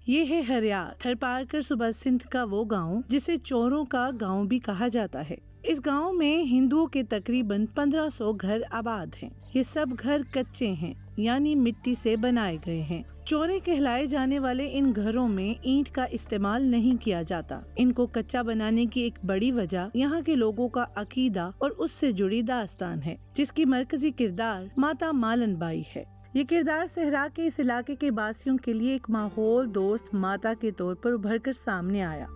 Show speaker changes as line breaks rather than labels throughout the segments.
ये है हरियार, थरपारकर सूबा सिंध का वो गांव जिसे चोरों का गांव भी कहा जाता है। इस गांव में हिंदुओं के तकरीबन 1500 घर आबाद हैं। ये सब घर कच्चे हैं, यानी मिट्टी से बनाए गए हैं। चोरे कहलाए जाने वाले इन घरों में ईंट का इस्तेमाल नहीं किया जाता। इनको कच्चा बनाने की एक बड़ी वजह यहाँ के लोगों का अकीदा और उससे जुड़ी दास्तान है, जिसकी मरकजी किरदार माता मालन बाई है। ये किरदार सहरा के इस इलाके के वासियों के लिए एक माहौल दोस्त माता के तौर पर उभर कर सामने आया।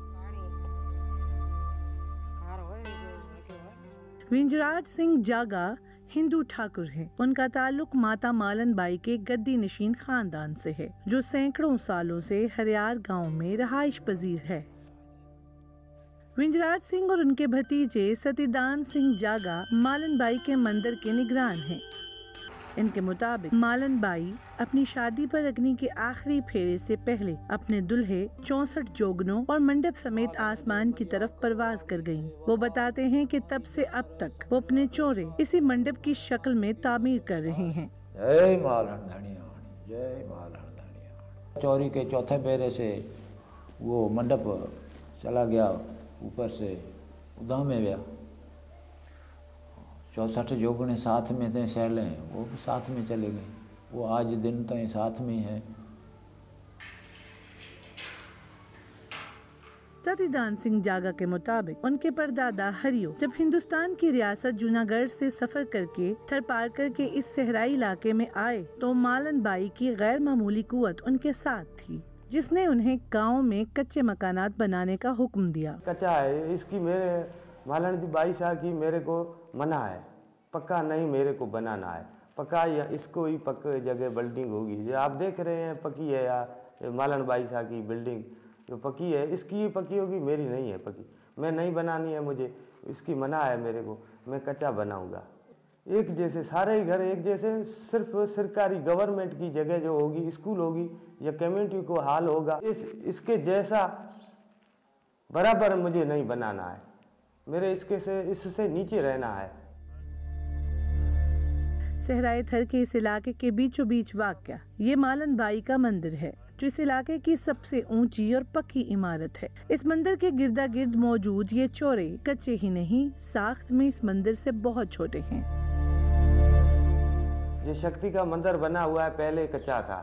विंजराज सिंह जागा हिंदू ठाकुर हैं। उनका ताल्लुक माता मालन बाई के गद्दी नशीन खानदान से है, जो सैकड़ों सालों से हरियार गांव में रहाइश पजीर है। विंजराज सिंह और उनके भतीजे सतीदान सिंह जागा मालन बाई के मंदिर के निगरान हैं। इनके मुताबिक मालन बाई अपनी शादी पर अग्नि के आखिरी फेरे से पहले अपने दुल्हे 64 जोगनों और मंडप समेत आसमान की तरफ परवाज कर गयीं। वो बताते हैं कि तब से अब तक वो अपने चोरे इसी मंडप की शक्ल में तामीर कर रहे हैं।
जय मालन धनिया, जय मालन धनिया। चोरी के चौथे फेरे से वो मंडप चला गया, ऊपर से उदा में गया। 64 जोगने साथ में थे, सैले वो भी साथ में चले गए। वो आज दिन तक साथ में है।
सतीदान सिंह जागा के मुताबिक उनके परदादा हरियो जब हिंदुस्तान की रियासत जूनागढ़ से सफर करके थरपारकर के इस सहराई इलाके में आए, तो मालन बाई की गैर मामूली कुव्वत उनके साथ थी, जिसने उन्हें गांव में कच्चे मकानात बनाने का हुक्म दिया।
कच्चा है, इसकी मेरे मालन बाई शाह की मेरे को मना है, पक्का नहीं मेरे को बनाना है। पक्का या इसको ही पक्का जगह बिल्डिंग होगी। जो आप देख रहे हैं पक्की है, या मालन बाई शाह की बिल्डिंग जो पक्की है, इसकी ही पक्की होगी, मेरी नहीं है पक्की। मैं नहीं बनानी है, मुझे इसकी मना है मेरे को, मैं कच्चा बनाऊंगा। एक जैसे सारे ही घर एक जैसे, सिर्फ सरकारी गवर्नमेंट की जगह जो होगी, स्कूल होगी या कम्युनिटी को हाल होगा, इसके जैसा बराबर मुझे नहीं बनाना है। मेरे इससे नीचे रहना है।
सहराए थर के इस इलाके के बीचों बीच वाक़या ये मालन बाई का मंदिर है, जो इस इलाके की सबसे ऊंची और पक्की इमारत है। इस मंदिर के गिरदा गिर्द मौजूद ये चौरे कच्चे ही नहीं, साख्त में इस मंदिर से बहुत छोटे हैं।
ये शक्ति का मंदिर बना हुआ है, पहले कच्चा था,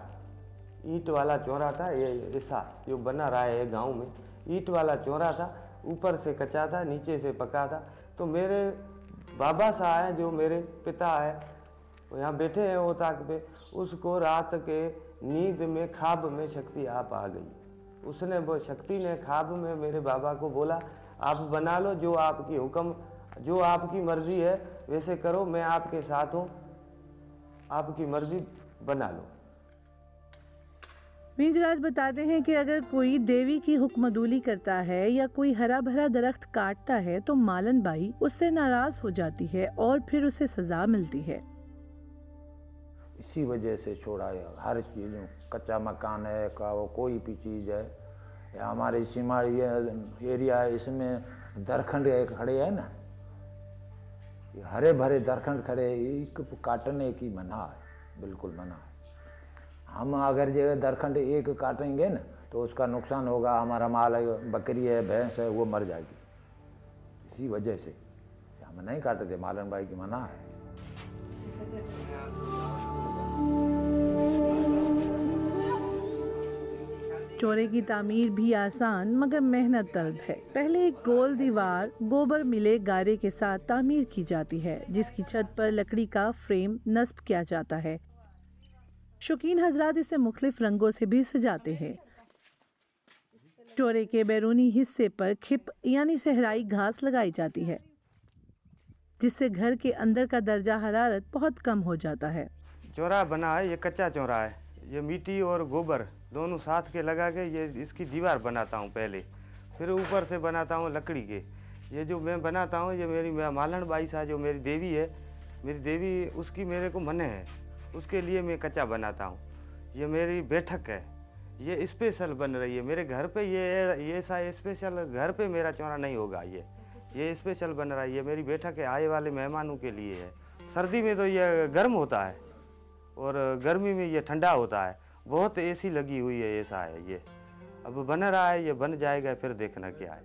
ईंट वाला चौरा था। ये ऐसा जो बना रहा है गाँव में, ईंट वाला चौरा था, ऊपर से कच्चा था, नीचे से पक्का था। तो मेरे बाबा साहब हैं, जो मेरे पिता है, वो यहाँ बैठे हैं वो ताक पे, उसको रात के नींद में ख्वाब में शक्ति आप आ गई। उसने वो शक्ति ने ख्वाब में मेरे बाबा को बोला, आप बना लो, जो आपकी हुक्म, जो आपकी मर्जी है वैसे करो, मैं आपके साथ हूँ, आपकी मर्जी बना लो।
विंजराज बताते हैं कि अगर कोई देवी की हुक्मदूली करता है या कोई हरा भरा दरख्त काटता है, तो मालन बाई उससे नाराज हो जाती है और फिर उसे सजा मिलती है।
इसी वजह से छोड़ा है। हर चीज़, कच्चा मकान है का वो कोई भी चीज़ है, या हमारे सीमाड़ी एरिया है, इसमें दरखंड खड़े है ना, ये हरे भरे दरखंड खड़े, एक काटने की मना है, बिल्कुल मना है। हम अगर ये दरखंड एक काटेंगे ना तो उसका नुकसान होगा, हमारा माल है, बकरी है, भैंस है, वो मर जाएगी। इसी वजह से हम नहीं काटते, मालन बाई की मना है।
चौरे की तामीर भी आसान मगर मेहनत तलब है। पहले एक गोल दीवार गोबर मिले गारे के साथ तामीर की जाती है, जिसकी छत पर लकड़ी का फ्रेम नस्ब किया जाता है। शौकीन हजरात इसे मुख्तलिफ रंगों से भी सजाते हैं। चौरे के बैरूनी हिस्से पर खिप यानी सहराई घास लगाई जाती है, जिससे घर के अंदर का दर्जा हरारत बहुत कम हो जाता है।
चौरा बना है, ये कच्चा चौरा है। ये मिट्टी और गोबर दोनों साथ के लगा के ये इसकी दीवार बनाता हूँ पहले, फिर ऊपर से बनाता हूँ लकड़ी के। ये जो मैं बनाता हूँ, ये मेरी मालन बाई शाह जो मेरी देवी है, मेरी देवी उसकी मेरे को मन है, उसके लिए मैं कच्चा बनाता हूँ। ये मेरी बैठक है, ये स्पेशल बन रही है मेरे घर पे। ये ऐसा स्पेशल घर पे मेरा चौरा नहीं होगा, ये स्पेशल बन रहा है। ये मेरी बैठक है, आए वाले मेहमानों के लिए है। सर्दी में तो ये गर्म होता है और गर्मी में ये ठंडा होता है। बहुत एसी लगी हुई है, ऐसा है ये। अब बन रहा है, ये बन जाएगा फिर देखना क्या है।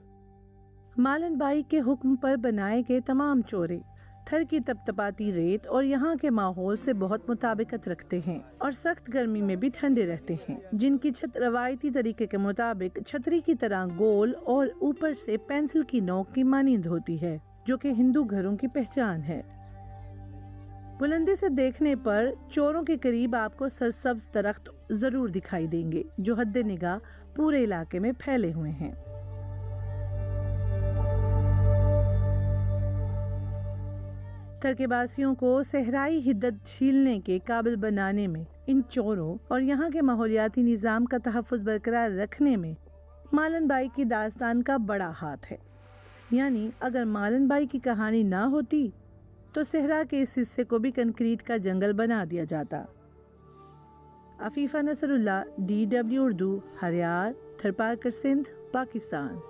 मालन बाई के हुक्म पर बनाए गए तमाम चोरे थर की तपतपाती रेत और यहाँ के माहौल से बहुत मुताबिकत रखते हैं और सख्त गर्मी में भी ठंडे रहते हैं, जिनकी छत रवायती तरीके के मुताबिक छतरी की तरह गोल और ऊपर से पेंसिल की नोक की मानिंद होती है, जो कि हिंदू घरों की पहचान है। बुलंदी से देखने पर चोरों के करीब आपको सरसब्ज दरख्त जरूर दिखाई देंगे, जो हद्दे निगाह पूरे इलाके में फैले हुए हैं। तरकेबासियों को सहराई हिद्दत झीलने के काबिल बनाने में, इन चोरों और यहाँ के माहौलियाती निज़ाम का तहफ़्फ़ुज़ बरकरार रखने में मालन बाई की दास्तान का बड़ा हाथ है। यानी अगर मालन बाई की कहानी ना होती तो सहरा के इस हिस्से को भी कंक्रीट का जंगल बना दिया जाता। अफीफा नसरुल्लाह, DW उर्दू, हरियार, थरपारकर, सिंध, पाकिस्तान।